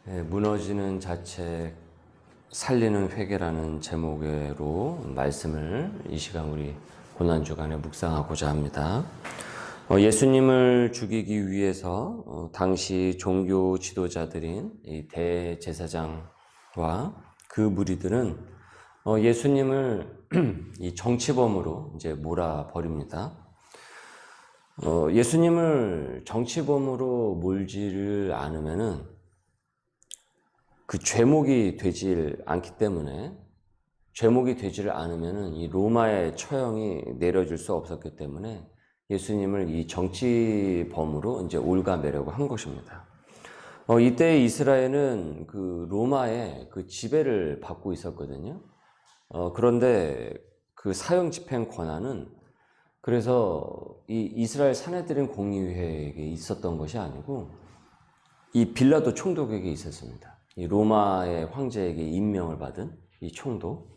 무너지는 자책, 살리는 회개라는 제목으로 말씀을 이 시간 우리 고난주간에 묵상하고자 합니다. 예수님을 죽이기 위해서 당시 종교 지도자들인 이 대제사장과 그 무리들은 예수님을 이 정치범으로 이제 몰아버립니다. 예수님을 정치범으로 몰지를 않으면은 그 죄목이 되질 않기 때문에, 죄목이 되지를 않으면은 이 로마의 처형이 내려질 수 없었기 때문에 예수님을 이 정치범으로 이제 올가매려고 한 것입니다. 이때 이스라엘은 그 로마의 그 지배를 받고 있었거든요. 그런데 그 사형 집행 권한은 그래서 이 이스라엘 사내들인 공의회에게 있었던 것이 아니고 이 빌라도 총독에게 있었습니다. 이 로마의 황제에게 임명을 받은 이 총독.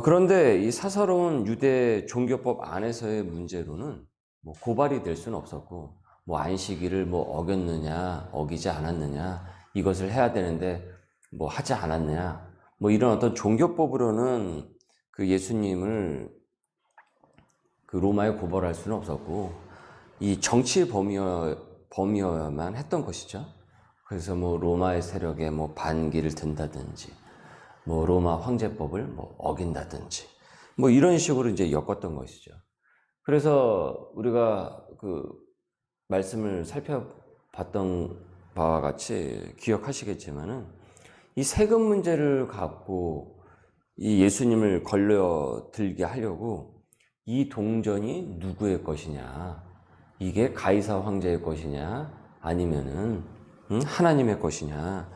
그런데 이 사사로운 유대 종교법 안에서의 문제로는 뭐 고발이 될 수는 없었고, 뭐 안식일을 뭐 어겼느냐, 어기지 않았느냐, 이것을 해야 되는데 뭐 하지 않았느냐, 뭐 이런 어떤 종교법으로는 그 예수님을 그 로마에 고발할 수는 없었고, 이 정치 범위여야만 했던 것이죠. 그래서 뭐 로마의 세력에 뭐 반기를 든다든지, 뭐 로마 황제법을 뭐 어긴다든지, 뭐 이런 식으로 이제 엮었던 것이죠. 그래서 우리가 그 말씀을 살펴봤던 바와 같이 기억하시겠지만은 이 세금 문제를 갖고 이 예수님을 걸려들게 하려고 이 동전이 누구의 것이냐, 이게 가이사 황제의 것이냐 아니면은 하나님의 것이냐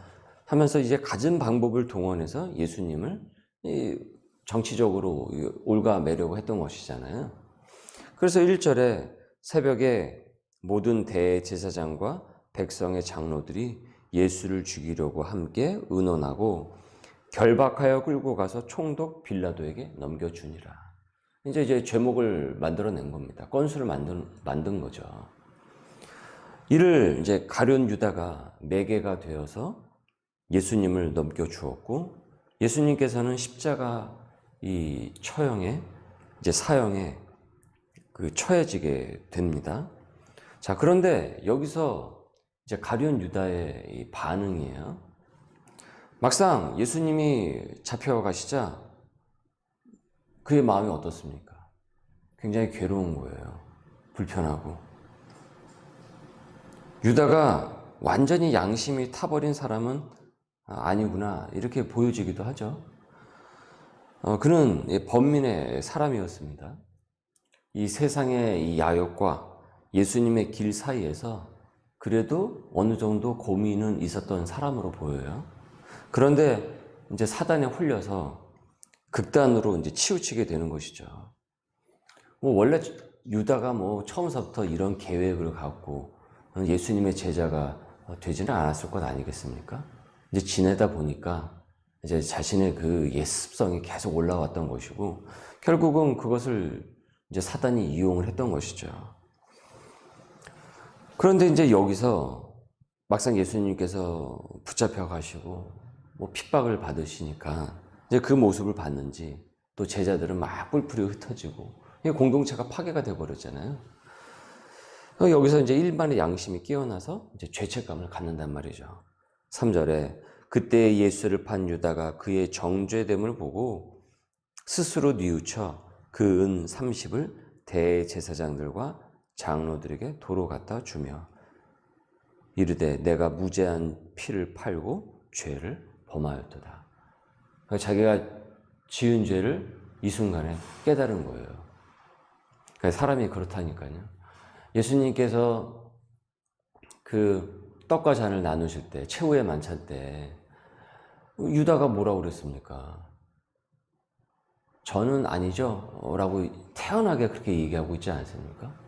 하면서 이제 갖은 방법을 동원해서 예수님을 정치적으로 올가매려고 했던 것이잖아요. 그래서 1절에 새벽에 모든 대제사장과 백성의 장로들이 예수를 죽이려고 함께 의논하고 결박하여 끌고 가서 총독 빌라도에게 넘겨주니라. 이제 죄목을 만들어낸 겁니다. 건수를 만든 거죠. 이를 이제 가룟 유다가 매개가 되어서 예수님을 넘겨주었고, 예수님께서는 십자가 이 처형에, 이제 사형에 그 처해지게 됩니다. 자, 그런데 여기서 이제 가룟 유다의 이 반응이에요. 막상 예수님이 잡혀가시자 그의 마음이 어떻습니까? 굉장히 괴로운 거예요. 불편하고. 유다가 완전히 양심이 타버린 사람은 아니구나 이렇게 보여지기도 하죠. 그는 범민의 사람이었습니다. 이 세상의 이 야욕과 예수님의 길 사이에서 그래도 어느 정도 고민은 있었던 사람으로 보여요. 그런데 이제 사단에 홀려서 극단으로 이제 치우치게 되는 것이죠. 뭐 원래 유다가 뭐 처음서부터 이런 계획을 갖고 예수님의 제자가 되지는 않았을 것 아니겠습니까? 이제 지내다 보니까 이제 자신의 그 예습성이 계속 올라왔던 것이고, 결국은 그것을 이제 사단이 이용을 했던 것이죠. 그런데 이제 여기서 막상 예수님께서 붙잡혀 가시고 뭐 핍박을 받으시니까 이제 그 모습을 봤는지 또 제자들은 막 뿔뿔이 흩어지고 공동체가 파괴가 되어버렸잖아요. 여기서 이제 일반의 양심이 깨어나서 이제 죄책감을 갖는단 말이죠. 3절에 그때 예수를 판 유다가 그의 정죄됨을 보고 스스로 뉘우쳐 그 은 30을 대제사장들과 장로들에게 도로 갖다 주며 이르되 내가 무죄한 피를 팔고 죄를 범하였도다. 자기가 지은 죄를 이 순간에 깨달은 거예요. 사람이 그렇다니까요. 예수님께서 그 떡과 잔을 나누실 때, 최후의 만찬 때 유다가 뭐라고 그랬습니까? 저는 아니죠 라고 태연하게 그렇게 얘기하고 있지 않습니까?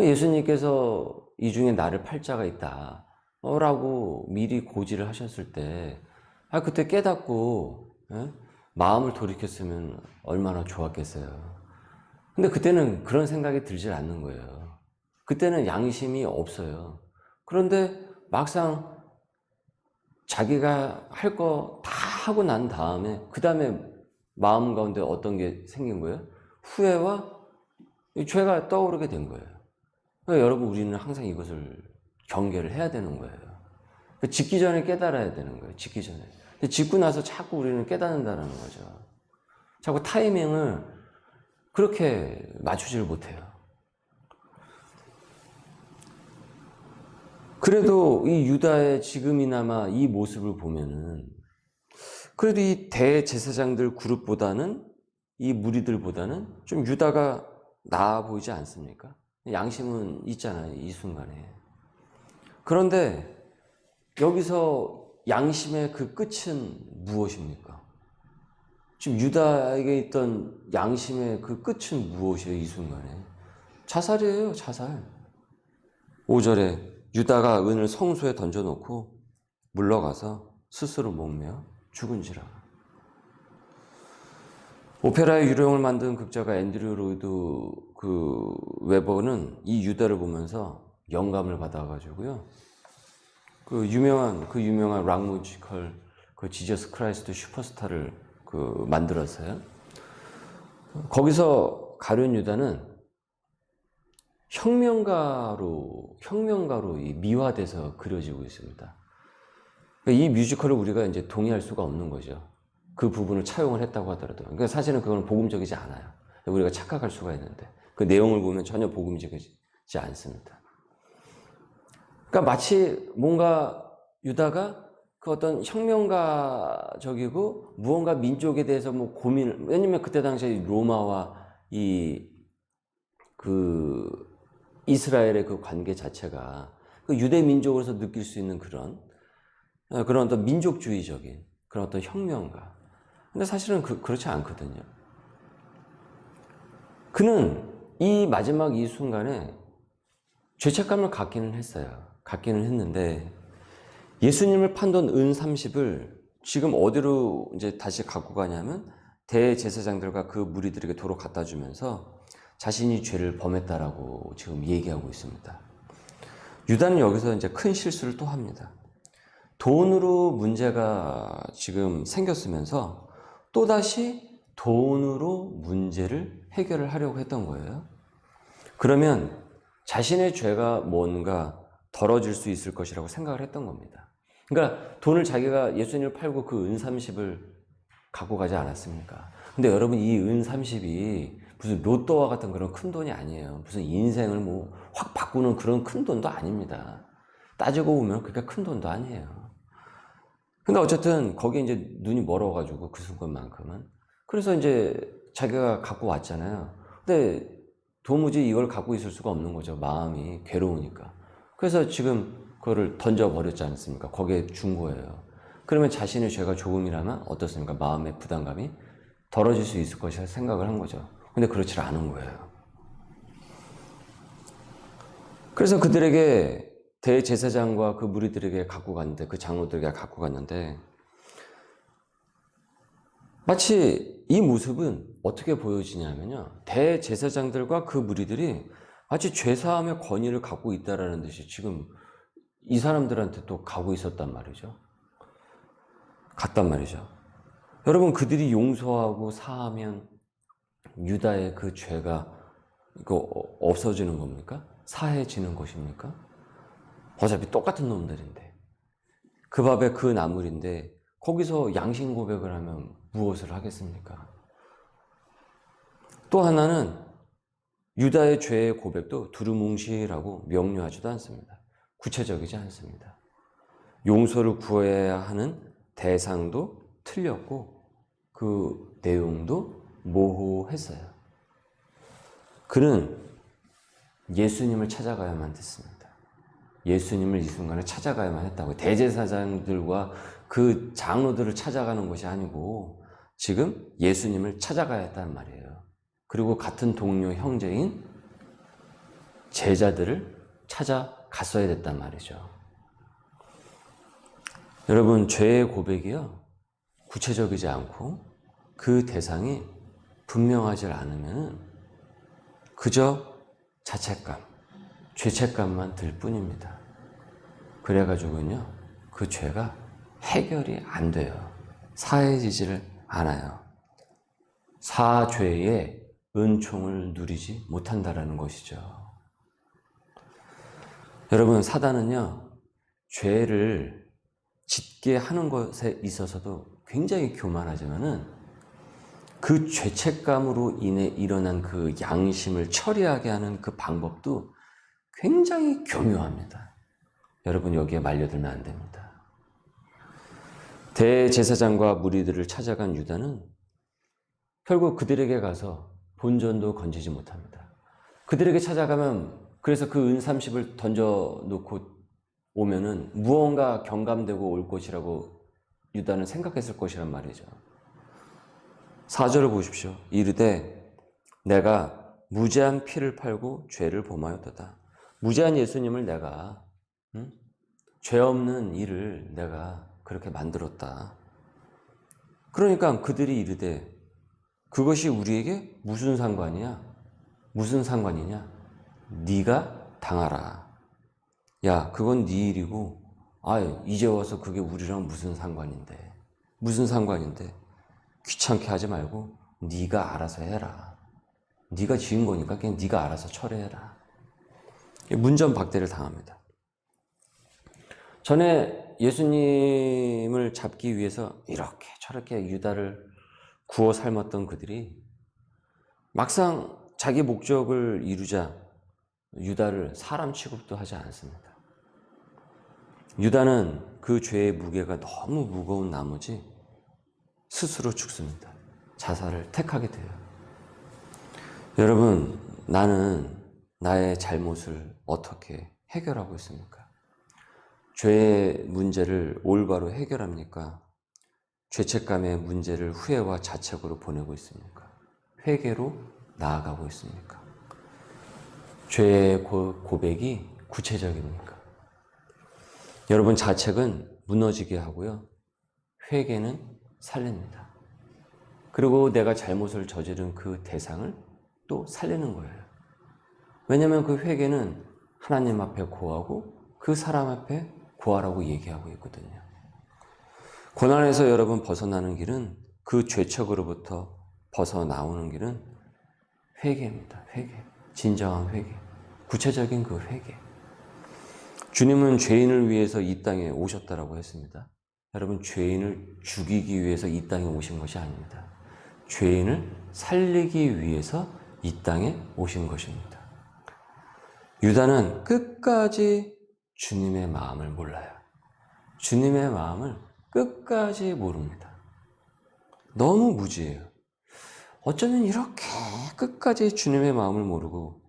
예수님께서 이 중에 나를 팔 자가 있다 라고 미리 고지를 하셨을 때 그때 깨닫고 마음을 돌이켰으면 얼마나 좋았겠어요. 근데 그때는 그런 생각이 들질 않는 거예요. 그때는 양심이 없어요. 그런데 막상 자기가 할 거 다 하고 난 다음에 그 다음에 마음 가운데 어떤 게 생긴 거예요? 후회와 이 죄가 떠오르게 된 거예요. 그러니까 여러분 우리는 항상 이것을 경계를 해야 되는 거예요. 그러니까 짓기 전에 깨달아야 되는 거예요. 짓기 전에. 근데 짓고 나서 자꾸 우리는 깨닫는다는 거죠. 자꾸 타이밍을 그렇게 맞추지를 못해요. 그래도 이 유다의 지금이나마 이 모습을 보면은 그래도 이 대제사장들 그룹보다는 이 무리들보다는 좀 유다가 나아 보이지 않습니까? 양심은 있잖아요, 이 순간에. 그런데 여기서 양심의 그 끝은 무엇입니까? 지금 유다에게 있던 양심의 그 끝은 무엇이에요, 이 순간에? 자살이에요, 자살. 5절에 유다가 은을 성소에 던져놓고 물러가서 스스로 목매어 죽은지라. 오페라의 유령을 만든 극작가 앤드류 로이드 그 웨버는 이 유다를 보면서 영감을 받아가지고요. 그 유명한 락 뮤지컬 그 지저스 크라이스트 슈퍼스타를 그 만들었어요. 거기서 가룟 유다는 혁명가로 이 미화돼서 그려지고 있습니다. 이 뮤지컬을 우리가 이제 동의할 수가 없는 거죠. 그 부분을 차용을 했다고 하더라도. 그러니까 사실은 그건 복음적이지 않아요. 우리가 착각할 수가 있는데 그 내용을 보면 전혀 복음적이지 않습니다. 그러니까 마치 뭔가 유다가 그 어떤 혁명가적이고 무언가 민족에 대해서 뭐 고민을, 왜냐면 그때 당시에 로마와 이스라엘의 그 관계 자체가 그 유대 민족으로서 느낄 수 있는 그런 어떤 민족주의적인 그런 어떤 혁명가. 근데 사실은 그렇지 않거든요. 그는 이 마지막 이 순간에 죄책감을 갖기는 했는데 예수님을 판던 은 30을 지금 어디로 이제 다시 갖고 가냐면 대제사장들과 그 무리들에게 도로 갖다 주면서 자신이 죄를 범했다라고 지금 얘기하고 있습니다. 유다는 여기서 이제 큰 실수를 또 합니다. 돈으로 문제가 지금 생겼으면서 또다시 돈으로 문제를 해결을 하려고 했던 거예요. 그러면 자신의 죄가 뭔가 덜어질 수 있을 것이라고 생각을 했던 겁니다. 그러니까 돈을 자기가 예수님을 팔고 그 은 30을 갖고 가지 않았습니까? 근데 여러분 이 은 30이 무슨 로또와 같은 그런 큰 돈이 아니에요. 무슨 인생을 뭐 확 바꾸는 그런 큰 돈도 아닙니다. 따지고 보면 그렇게 큰 돈도 아니에요. 근데 어쨌든 거기에 이제 눈이 멀어가지고 그 순간만큼은. 그래서 이제 자기가 갖고 왔잖아요. 근데 도무지 이걸 갖고 있을 수가 없는 거죠. 마음이 괴로우니까. 그래서 지금 그거를 던져버렸지 않습니까? 거기에 준 거예요. 그러면 자신의 죄가 조금이라면 어떻습니까? 마음의 부담감이 덜어질 수 있을 것이라 생각을 한 거죠. 근데 그렇지 않은 거예요. 그래서 그들에게 대제사장과 그 무리들에게 갖고 갔는데, 그 장로들에게 갖고 갔는데, 마치 이 모습은 어떻게 보여지냐면요. 대제사장들과 그 무리들이 마치 죄사함의 권위를 갖고 있다라는 듯이 지금 이 사람들한테 또 가고 있었단 말이죠. 갔단 말이죠. 여러분, 그들이 용서하고 사하면 유다의 그 죄가 이거 없어지는 겁니까? 사해지는 것입니까? 어차피 똑같은 놈들인데, 그 밥에 그 나물인데 거기서 양심 고백을 하면 무엇을 하겠습니까? 또 하나는 유다의 죄의 고백도 두루뭉실하고 명료하지도 않습니다. 구체적이지 않습니다. 용서를 구해야 하는 대상도 틀렸고 그 내용도 모호했어요. 그는 예수님을 찾아가야만 됐습니다. 예수님을 이 순간에 찾아가야만 했다고. 대제사장들과 그 장로들을 찾아가는 것이 아니고 지금 예수님을 찾아가야 했단 말이에요. 그리고 같은 동료 형제인 제자들을 찾아갔어야 됐단 말이죠. 여러분, 죄의 고백이요, 구체적이지 않고 그 대상이 분명하지 않으면 그저 자책감, 죄책감만 들 뿐입니다. 그래가지고요, 그 죄가 해결이 안 돼요. 사해지지를 않아요. 사죄의 은총을 누리지 못한다라는 것이죠. 여러분, 사단은요, 죄를 짓게 하는 것에 있어서도 굉장히 교만하지만은 그 죄책감으로 인해 일어난 그 양심을 처리하게 하는 그 방법도 굉장히 교묘합니다. 여러분, 여기에 말려들면 안 됩니다. 대제사장과 무리들을 찾아간 유다는 결국 그들에게 가서 본전도 건지지 못합니다. 그들에게 찾아가면 그래서 그 은 30을 던져놓고 오면은 무언가 경감되고 올 것이라고 유다는 생각했을 것이란 말이죠. 4절을 보십시오. 이르되 내가 무죄한 피를 팔고 죄를 범하였도다. 무죄한 예수님을 내가 죄 없는 일을 내가 그렇게 만들었다. 그러니까 그들이 이르되 그것이 우리에게 무슨 상관이냐? 무슨 상관이냐? 네가 당하라. 야, 그건 네 일이고 이제 와서 그게 우리랑 무슨 상관인데. 무슨 상관인데. 귀찮게 하지 말고 네가 알아서 해라. 네가 지은 거니까 그냥 네가 알아서 처리해라. 문전박대를 당합니다. 전에 예수님을 잡기 위해서 이렇게 저렇게 유다를 구워 삶았던 그들이 막상 자기 목적을 이루자 유다를 사람 취급도 하지 않습니다. 유다는 그 죄의 무게가 너무 무거운 나머지 스스로 죽습니다. 자살을 택하게 돼요. 여러분, 나는 나의 잘못을 어떻게 해결하고 있습니까? 죄의 문제를 올바로 해결합니까? 죄책감의 문제를 후회와 자책으로 보내고 있습니까? 회개로 나아가고 있습니까? 죄의 고백이 구체적입니까? 여러분, 자책은 무너지게 하고요. 회개는 살립니다. 그리고 내가 잘못을 저지른 그 대상을 또 살리는 거예요. 왜냐하면 그 회개는 하나님 앞에 고하고 그 사람 앞에 고하라고 얘기하고 있거든요. 고난에서 여러분 벗어나는 길은 그 죄척으로부터 벗어나오는 길은 회개입니다. 회개. 진정한 회개. 구체적인 그 회개. 주님은 죄인을 위해서 이 땅에 오셨다라고 했습니다. 여러분, 죄인을 죽이기 위해서 이 땅에 오신 것이 아닙니다. 죄인을 살리기 위해서 이 땅에 오신 것입니다. 유다는 끝까지 주님의 마음을 몰라요. 주님의 마음을 끝까지 모릅니다. 너무 무지해요. 어쩌면 이렇게 끝까지 주님의 마음을 모르고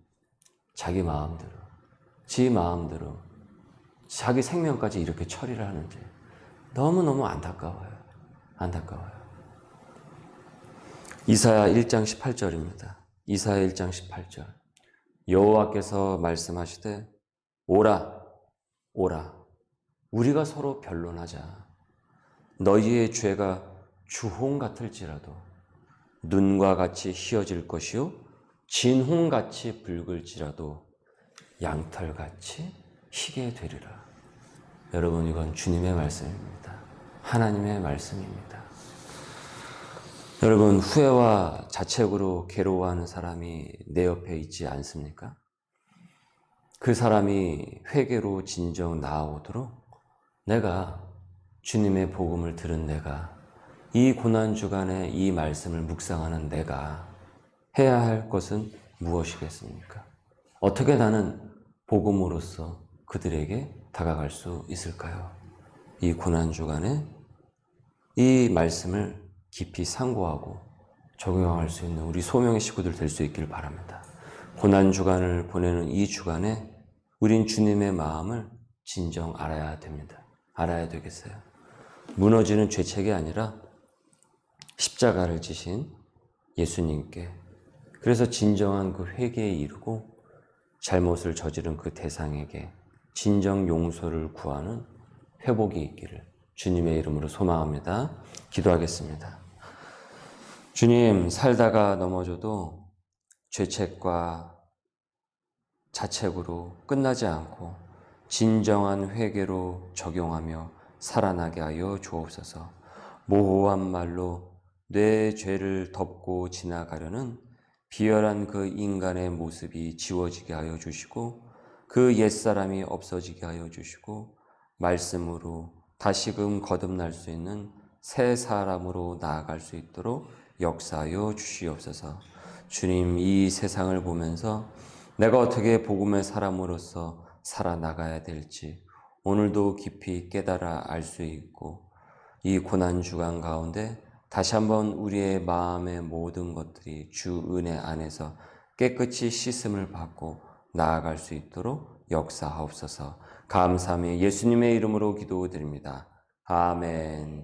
자기 마음대로, 지 마음대로, 자기 생명까지 이렇게 처리를 하는지 너무너무 안타까워요. 안타까워요. 이사야 1장 18절입니다. 이사야 1장 18절. 여호와께서 말씀하시되 오라, 오라. 우리가 서로 변론하자. 너희의 죄가 주홍 같을지라도 눈과 같이 희어질 것이요 진홍같이 붉을지라도 양털같이 희게 되리라. 여러분, 이건 주님의 말씀입니다. 하나님의 말씀입니다. 여러분, 후회와 자책으로 괴로워하는 사람이 내 옆에 있지 않습니까? 그 사람이 회개로 진정 나아오도록 내가, 주님의 복음을 들은 내가, 이 고난주간에 이 말씀을 묵상하는 내가 해야 할 것은 무엇이겠습니까? 어떻게 나는 복음으로써 그들에게 다가갈 수 있을까요? 이 고난주간에 이 말씀을 깊이 상고하고 적용할 수 있는 우리 소명의 식구들 될 수 있기를 바랍니다. 고난주간을 보내는 이 주간에 우린 주님의 마음을 진정 알아야 됩니다. 알아야 되겠어요. 무너지는 죄책이 아니라 십자가를 지신 예수님께, 그래서 진정한 그 회개에 이르고 잘못을 저지른 그 대상에게 진정 용서를 구하는 회복이 있기를 주님의 이름으로 소망합니다. 기도하겠습니다. 주님, 살다가 넘어져도 죄책과 자책으로 끝나지 않고 진정한 회개로 적용하며 살아나게 하여 주옵소서. 모호한 말로 내 죄를 덮고 지나가려는 비열한 그 인간의 모습이 지워지게 하여 주시고 그 옛사람이 없어지게 하여 주시고 말씀으로 다시금 거듭날 수 있는 새 사람으로 나아갈 수 있도록 역사하여 주시옵소서. 주님, 이 세상을 보면서 내가 어떻게 복음의 사람으로서 살아나가야 될지 오늘도 깊이 깨달아 알 수 있고 이 고난 주간 가운데 다시 한번 우리의 마음의 모든 것들이 주 은혜 안에서 깨끗이 씻음을 받고 나아갈 수 있도록 역사하옵소서. 감사하며 예수님의 이름으로 기도드립니다. 아멘.